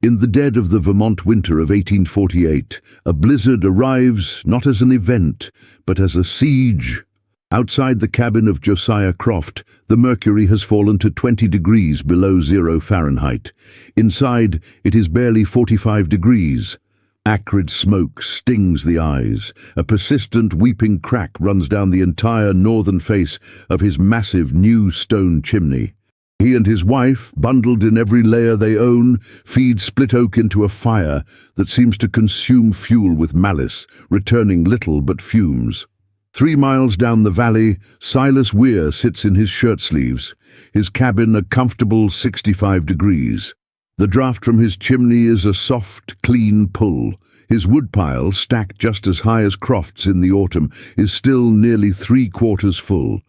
In the dead of the Vermont winter of 1848, a blizzard arrives not as an event, but as a siege. Outside the cabin of Josiah Croft, the mercury has fallen to 20 degrees below 0 Fahrenheit. Inside, it is barely 45 degrees. Acrid smoke stings the eyes. A persistent weeping crack runs down the entire northern face of his massive new stone chimney. He and his wife, bundled in every layer they own, feed split oak into a fire that seems to consume fuel with malice, returning little but fumes. 3 miles down the valley, Silas Weir sits in his shirt sleeves, his cabin a comfortable 65 degrees. The draft from his chimney is a soft, clean pull. His woodpile, stacked just as high as Croft's in the autumn, is still nearly 3/4 full.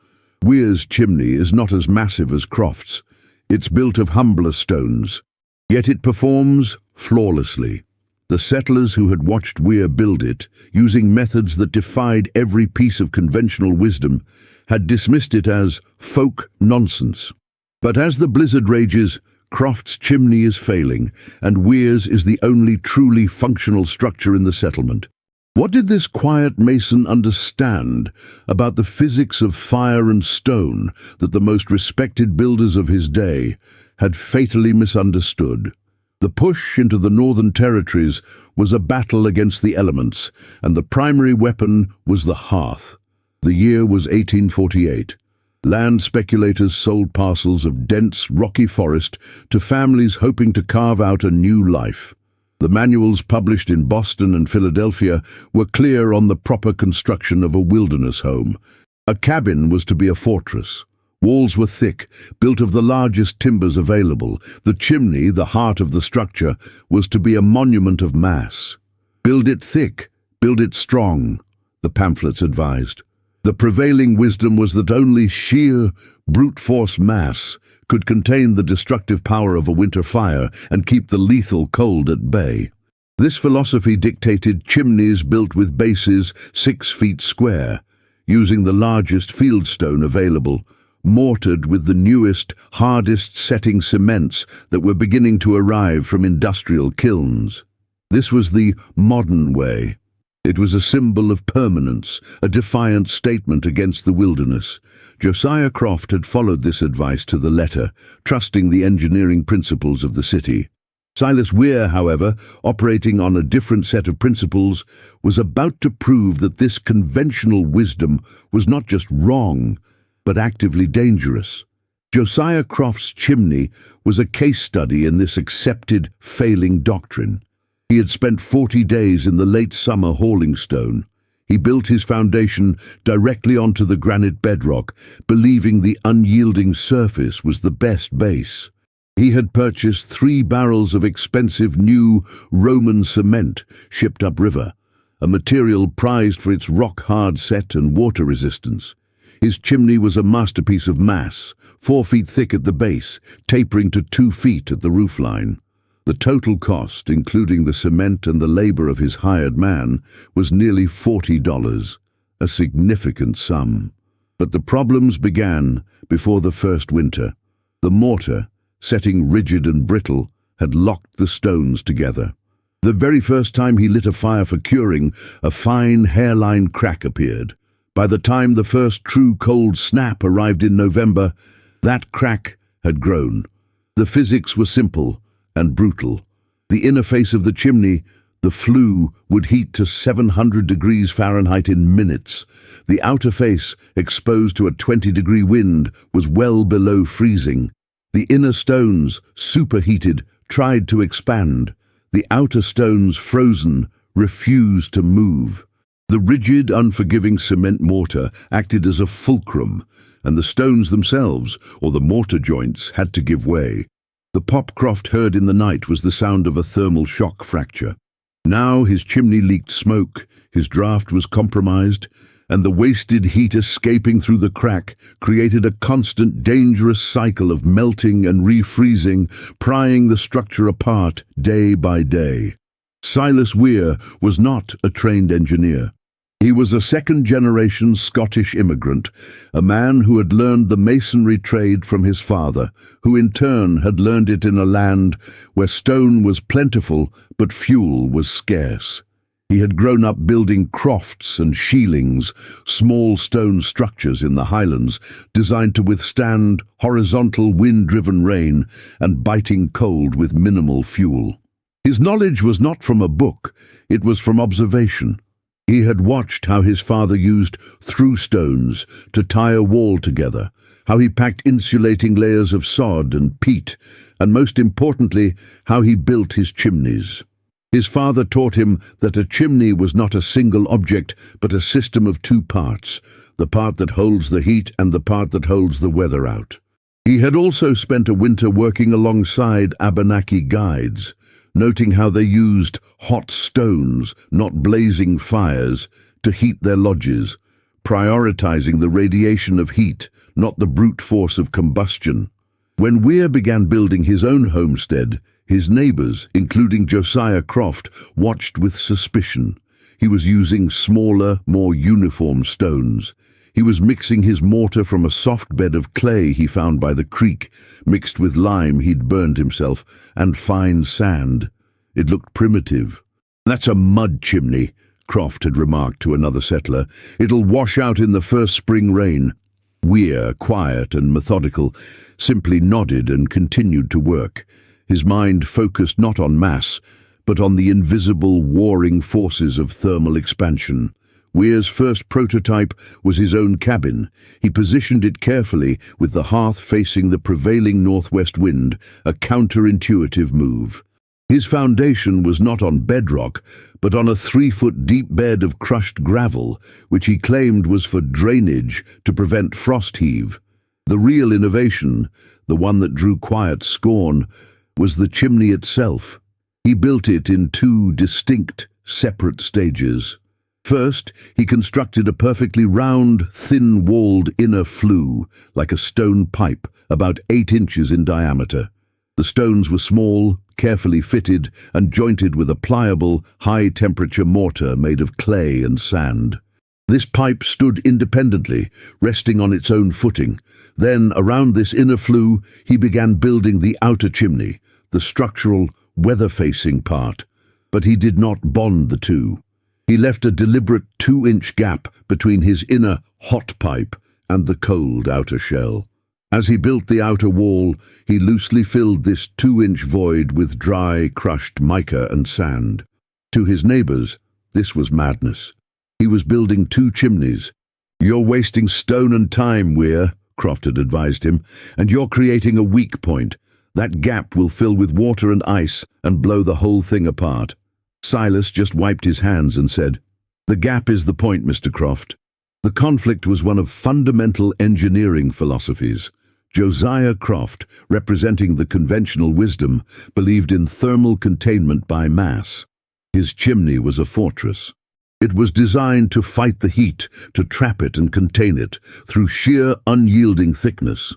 Weir's chimney is not as massive as Croft's. It's built of humbler stones, yet it performs flawlessly. The settlers who had watched Weir build it, using methods that defied every piece of conventional wisdom, had dismissed it as folk nonsense. But as the blizzard rages, Croft's chimney is failing, and Weir's is the only truly functional structure in the settlement. What did this quiet mason understand about the physics of fire and stone that the most respected builders of his day had fatally misunderstood? The push into the Northern Territories was a battle against the elements, and the primary weapon was the hearth. The year was 1848. Land speculators sold parcels of dense, rocky forest to families hoping to carve out a new life. The manuals published in Boston and Philadelphia were clear on the proper construction of a wilderness home. A cabin was to be a fortress. Walls were thick, built of the largest timbers available. The chimney, the heart of the structure, was to be a monument of mass. Build it thick, build it strong, the pamphlets advised. The prevailing wisdom was that only sheer, brute force mass could contain the destructive power of a winter fire and keep the lethal cold at bay. This philosophy dictated chimneys built with bases 6 feet square, using the largest fieldstone available, mortared with the newest, hardest-setting cements that were beginning to arrive from industrial kilns. This was the modern way. It was a symbol of permanence, a defiant statement against the wilderness. Josiah Croft had followed this advice to the letter, trusting the engineering principles of the city. Silas Weir, however, operating on a different set of principles, was about to prove that this conventional wisdom was not just wrong, but actively dangerous. Josiah Croft's chimney was a case study in this accepted, failing doctrine. He had spent 40 days in the late summer hauling stone. He built his foundation directly onto the granite bedrock, believing the unyielding surface was the best base. He had purchased 3 barrels of expensive new Roman cement shipped upriver, a material prized for its rock-hard set and water resistance. His chimney was a masterpiece of mass, 4 feet thick at the base, tapering to 2 feet at the roofline. The total cost, including the cement and the labor of his hired man, was nearly $40, a significant sum. But the problems began before the first winter. The mortar, setting rigid and brittle, had locked the stones together. The very first time he lit a fire for curing, a fine hairline crack appeared. By the time the first true cold snap arrived in November, that crack had grown. The physics were simple and brutal. The inner face of the chimney, the flue, would heat to 700 degrees Fahrenheit in minutes. The outer face, exposed to a 20-degree wind, was well below freezing. The inner stones, superheated, tried to expand. The outer stones, frozen, refused to move. The rigid, unforgiving cement mortar acted as a fulcrum, and the stones themselves, or the mortar joints, had to give way. The pop Croft heard in the night was the sound of a thermal shock fracture. Now his chimney leaked smoke, his draft was compromised, and the wasted heat escaping through the crack created a constant, dangerous cycle of melting and refreezing, prying the structure apart day by day. Silas Weir was not a trained engineer. He was a second-generation Scottish immigrant, a man who had learned the masonry trade from his father, who in turn had learned it in a land where stone was plentiful but fuel was scarce. He had grown up building crofts and shielings, small stone structures in the Highlands, designed to withstand horizontal wind-driven rain and biting cold with minimal fuel. His knowledge was not from a book, it was from observation. He had watched how his father used through stones to tie a wall together, how he packed insulating layers of sod and peat, and most importantly, how he built his chimneys. His father taught him that a chimney was not a single object, but a system of two parts, the part that holds the heat and the part that holds the weather out. He had also spent a winter working alongside Abenaki guides, noting how they used hot stones, not blazing fires, to heat their lodges, prioritizing the radiation of heat, not the brute force of combustion. When Weir began building his own homestead, his neighbors, including Josiah Croft, watched with suspicion. He was using smaller, more uniform stones. He was mixing his mortar from a soft bed of clay he found by the creek, mixed with lime he'd burned himself, and fine sand. It looked primitive. "That's a mud chimney," Croft had remarked to another settler. "It'll wash out in the first spring rain." Weir, quiet and methodical, simply nodded and continued to work. His mind focused not on mass, but on the invisible, warring forces of thermal expansion. Weir's first prototype was his own cabin. He positioned it carefully, with the hearth facing the prevailing northwest wind, a counterintuitive move. His foundation was not on bedrock, but on a 3-foot-deep bed of crushed gravel, which he claimed was for drainage to prevent frost heave. The real innovation, the one that drew quiet scorn, was the chimney itself. He built it in two distinct, separate stages. First, he constructed a perfectly round, thin-walled inner flue, like a stone pipe, about 8 inches in diameter. The stones were small, carefully fitted, and jointed with a pliable, high-temperature mortar made of clay and sand. This pipe stood independently, resting on its own footing. Then, around this inner flue, he began building the outer chimney, the structural, weather-facing part. But he did not bond the two. He left a deliberate 2-inch gap between his inner, hot pipe and the cold outer shell. As he built the outer wall, he loosely filled this 2-inch void with dry, crushed mica and sand. To his neighbors, this was madness. He was building 2 chimneys. "You're wasting stone and time, Weir," Croft had advised him, "and you're creating a weak point. That gap will fill with water and ice and blow the whole thing apart." Silas just wiped his hands and said, "The gap is the point, Mr. Croft." The conflict was one of fundamental engineering philosophies. Josiah Croft, representing the conventional wisdom, believed in thermal containment by mass. His chimney was a fortress. It was designed to fight the heat, to trap it and contain it, through sheer unyielding thickness.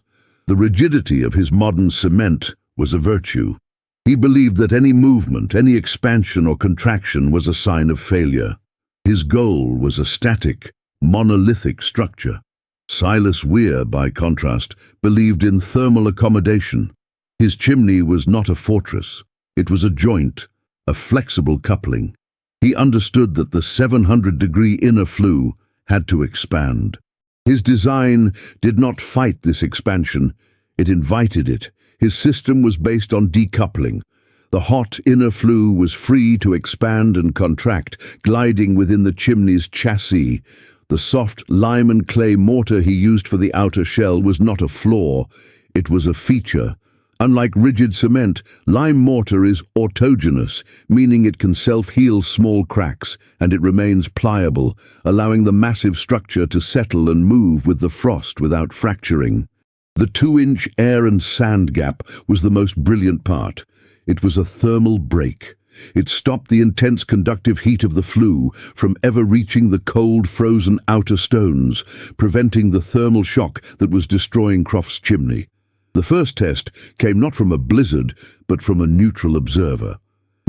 The rigidity of his modern cement was a virtue. He believed that any movement, any expansion or contraction was a sign of failure. His goal was a static, monolithic structure. Silas Weir, by contrast, believed in thermal accommodation. His chimney was not a fortress. It was a joint, a flexible coupling. He understood that the 700-degree inner flue had to expand. His design did not fight this expansion, it invited it. His system was based on decoupling. The hot inner flue was free to expand and contract, gliding within the chimney's chassis. The soft lime and clay mortar he used for the outer shell was not a flaw, it was a feature. Unlike rigid cement, lime mortar is autogenous, meaning it can self-heal small cracks, and it remains pliable, allowing the massive structure to settle and move with the frost without fracturing. The 2-inch air and sand gap was the most brilliant part. It was a thermal break. It stopped the intense conductive heat of the flue from ever reaching the cold, frozen outer stones, preventing the thermal shock that was destroying Croft's chimney. The first test came not from a blizzard, but from a neutral observer.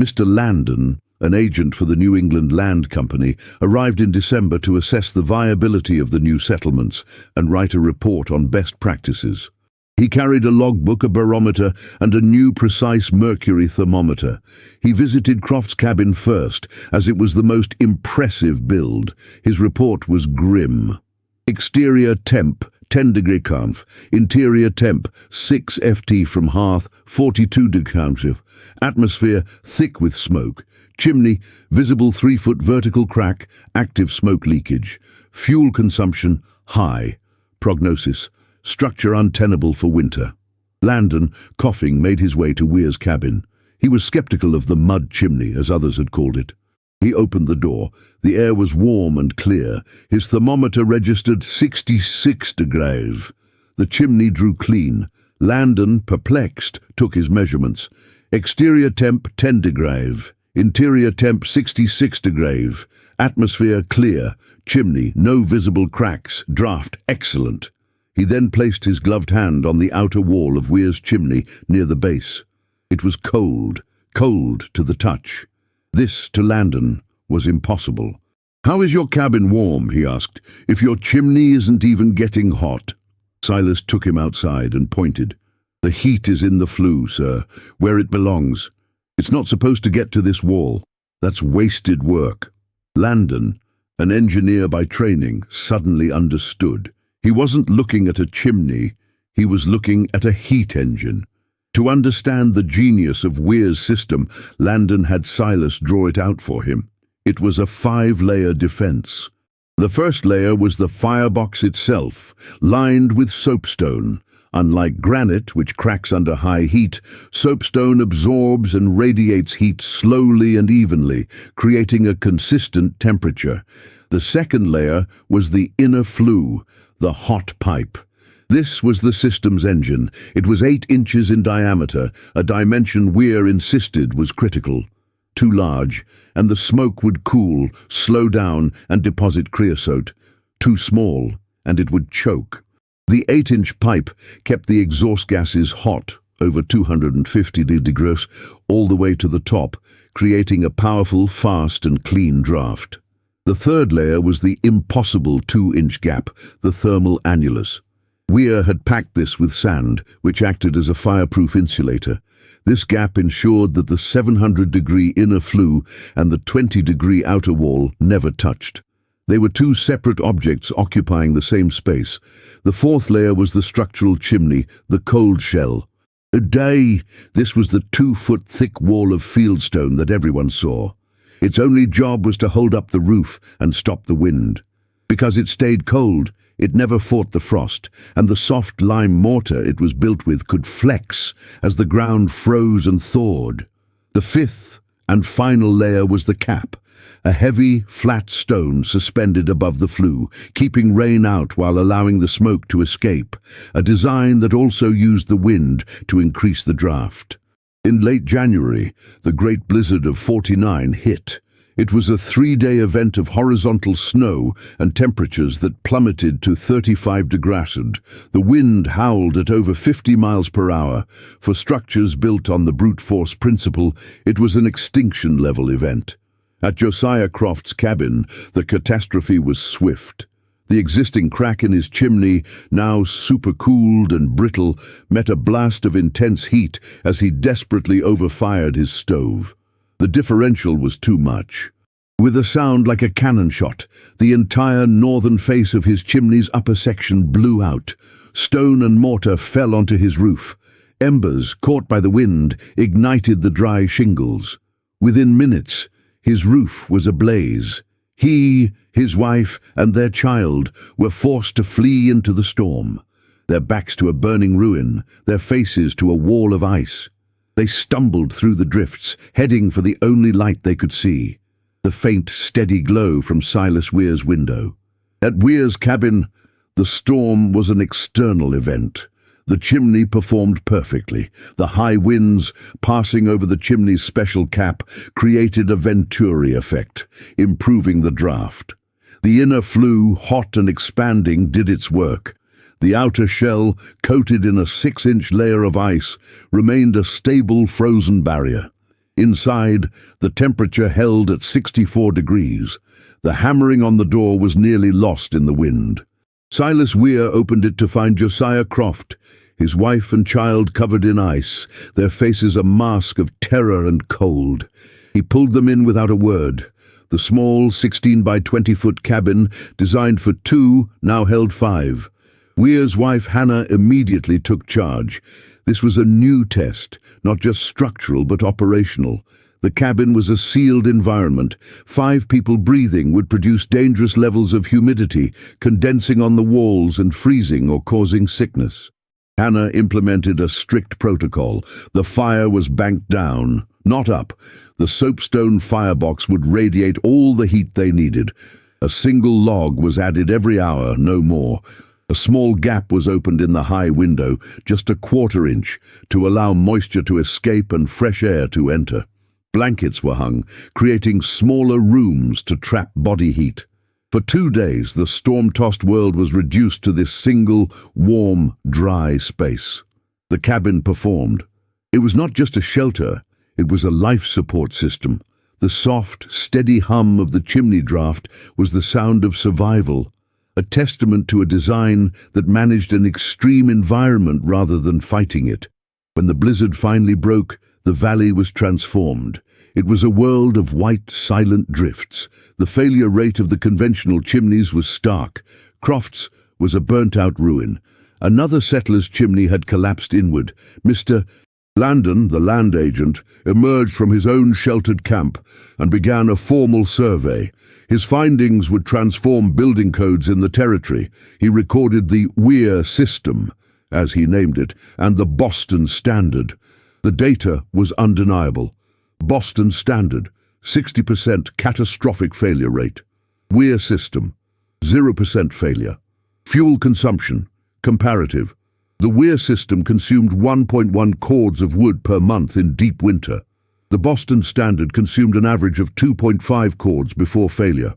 Mr. Landon, an agent for the New England Land Company, arrived in December to assess the viability of the new settlements and write a report on best practices. He carried a logbook, a barometer, and a new precise mercury thermometer. He visited Croft's cabin first, as it was the most impressive build. His report was grim. Exterior temp, 10° conf. Interior temp, 6 FT from hearth, 42° conf. Atmosphere, thick with smoke. Chimney, visible 3-foot vertical crack, active smoke leakage. Fuel consumption, high. Prognosis, structure untenable for winter. Landon, coughing, made his way to Weir's cabin. He was skeptical of the mud chimney, as others had called it. He opened the door. The air was warm and clear. His thermometer registered 66 degrees. The chimney drew clean. Landon, perplexed, took his measurements. Exterior temp 10 degrees. Interior temp 66 degrees. Atmosphere clear. Chimney, no visible cracks. Draft excellent. He then placed his gloved hand on the outer wall of Weir's chimney near the base. It was cold, cold to the touch. This, to Landon, was impossible. "How is your cabin warm?" he asked, "if your chimney isn't even getting hot?" Silas took him outside and pointed. "The heat is in the flue, sir, where it belongs. It's not supposed to get to this wall. That's wasted work." Landon, an engineer by training, suddenly understood. He wasn't looking at a chimney, he was looking at a heat engine. To understand the genius of Weir's system, Landon had Silas draw it out for him. It was a 5-layer defense. The first layer was the firebox itself, lined with soapstone. Unlike granite, which cracks under high heat, soapstone absorbs and radiates heat slowly and evenly, creating a consistent temperature. The second layer was the inner flue, the hot pipe. This was the system's engine. It was 8 inches in diameter, a dimension Weir insisted was critical. Too large, and the smoke would cool, slow down, and deposit creosote. Too small, and it would choke. The 8-inch pipe kept the exhaust gases hot, over 250 degrees, all the way to the top, creating a powerful, fast, and clean draft. The third layer was the impossible 2-inch gap, the thermal annulus. Weir had packed this with sand, which acted as a fireproof insulator. This gap ensured that the 700-degree inner flue and the 20-degree outer wall never touched. They were 2 separate objects occupying the same space. The fourth layer was the structural chimney, the cold shell. This was the 2-foot thick wall of fieldstone that everyone saw. Its only job was to hold up the roof and stop the wind. Because it stayed cold, it never fought the frost, and the soft lime mortar it was built with could flex as the ground froze and thawed. The fifth and final layer was the cap, a heavy, flat stone suspended above the flue, keeping rain out while allowing the smoke to escape, a design that also used the wind to increase the draft. In late January, the great blizzard of '49 hit. It was a 3-day event of horizontal snow and temperatures that plummeted to 35 degrees. The wind howled at over 50 miles per hour. For structures built on the brute force principle, it was an extinction-level event. At Josiah Croft's cabin, the catastrophe was swift. The existing crack in his chimney, now supercooled and brittle, met a blast of intense heat as he desperately overfired his stove. The differential was too much. With a sound like a cannon shot, the entire northern face of his chimney's upper section blew out. Stone and mortar fell onto his roof. Embers, caught by the wind, ignited the dry shingles. Within minutes, his roof was ablaze. He, his wife, and their child were forced to flee into the storm, their backs to a burning ruin, their faces to a wall of ice. They stumbled through the drifts, heading for the only light they could see, the faint, steady glow from Silas Weir's window. At Weir's cabin, the storm was an external event. The chimney performed perfectly. The high winds, passing over the chimney's special cap, created a Venturi effect, improving the draft. The inner flue, hot and expanding, did its work. The outer shell, coated in a 6-inch layer of ice, remained a stable frozen barrier. Inside, the temperature held at 64 degrees. The hammering on the door was nearly lost in the wind. Silas Weir opened it to find Josiah Croft, his wife and child covered in ice, their faces a mask of terror and cold. He pulled them in without a word. The small 16 by 20-foot cabin, designed for 2, now held 5. Weir's wife Hannah immediately took charge. This was a new test, not just structural but operational. The cabin was a sealed environment. 5 people breathing would produce dangerous levels of humidity, condensing on the walls and freezing or causing sickness. Hannah implemented a strict protocol. The fire was banked down, not up. The soapstone firebox would radiate all the heat they needed. A single log was added every hour, no more. A small gap was opened in the high window, just a 1/4 inch, to allow moisture to escape and fresh air to enter. Blankets were hung, creating smaller rooms to trap body heat. For 2 days, the storm-tossed world was reduced to this single, warm, dry space. The cabin performed. It was not just a shelter, it was a life support system. The soft, steady hum of the chimney draft was the sound of survival, a testament to a design that managed an extreme environment rather than fighting it. When the blizzard finally broke, the valley was transformed. It was a world of white, silent drifts. The failure rate of the conventional chimneys was stark. Croft's was a burnt-out ruin. Another settler's chimney had collapsed inward. Mr. Landon, the land agent, emerged from his own sheltered camp and began a formal survey. His findings would transform building codes in the territory. He recorded the Weir system, as he named it, and the Boston Standard. The data was undeniable. Boston Standard, 60% catastrophic failure rate. Weir system, 0% failure. Fuel consumption, comparative. The Weir system consumed 1.1 cords of wood per month in deep winter. The Boston Standard consumed an average of 2.5 cords before failure.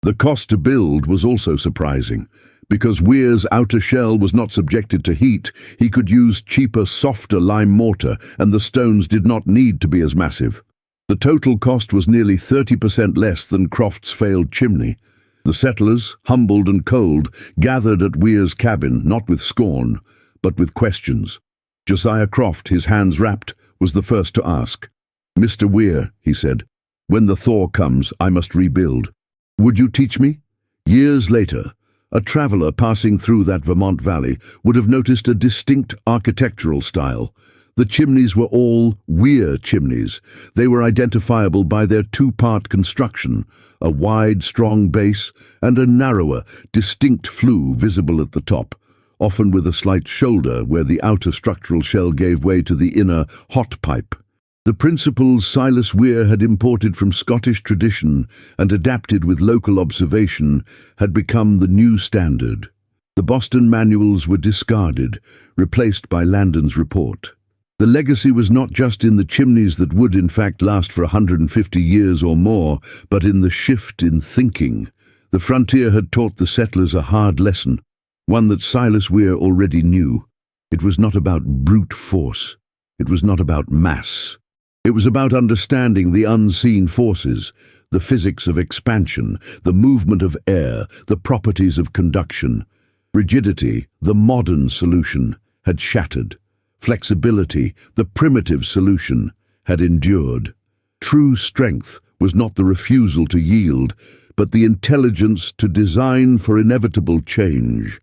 The cost to build was also surprising. Because Weir's outer shell was not subjected to heat, he could use cheaper, softer lime mortar, and the stones did not need to be as massive. The total cost was nearly 30% less than Croft's failed chimney. The settlers, humbled and cold, gathered at Weir's cabin, not with scorn, but with questions. Josiah Croft, his hands wrapped, was the first to ask. "Mr. Weir," he said, "when the thaw comes, I must rebuild. Would you teach me?" Years later, a traveller passing through that Vermont valley would have noticed a distinct architectural style. The chimneys were all Weir chimneys. They were identifiable by their 2-part construction, a wide, strong base and a narrower, distinct flue visible at the top, often with a slight shoulder where the outer structural shell gave way to the inner hot pipe. The principles Silas Weir had imported from Scottish tradition and adapted with local observation had become the new standard. The Boston manuals were discarded, replaced by Landon's report. The legacy was not just in the chimneys that would in fact last for 150 years or more, but in the shift in thinking. The frontier had taught the settlers a hard lesson, one that Silas Weir already knew. It was not about brute force. It was not about mass. It was about understanding the unseen forces, the physics of expansion, the movement of air, the properties of conduction. Rigidity, the modern solution, had shattered. Flexibility, the primitive solution, had endured. True strength was not the refusal to yield, but the intelligence to design for inevitable change.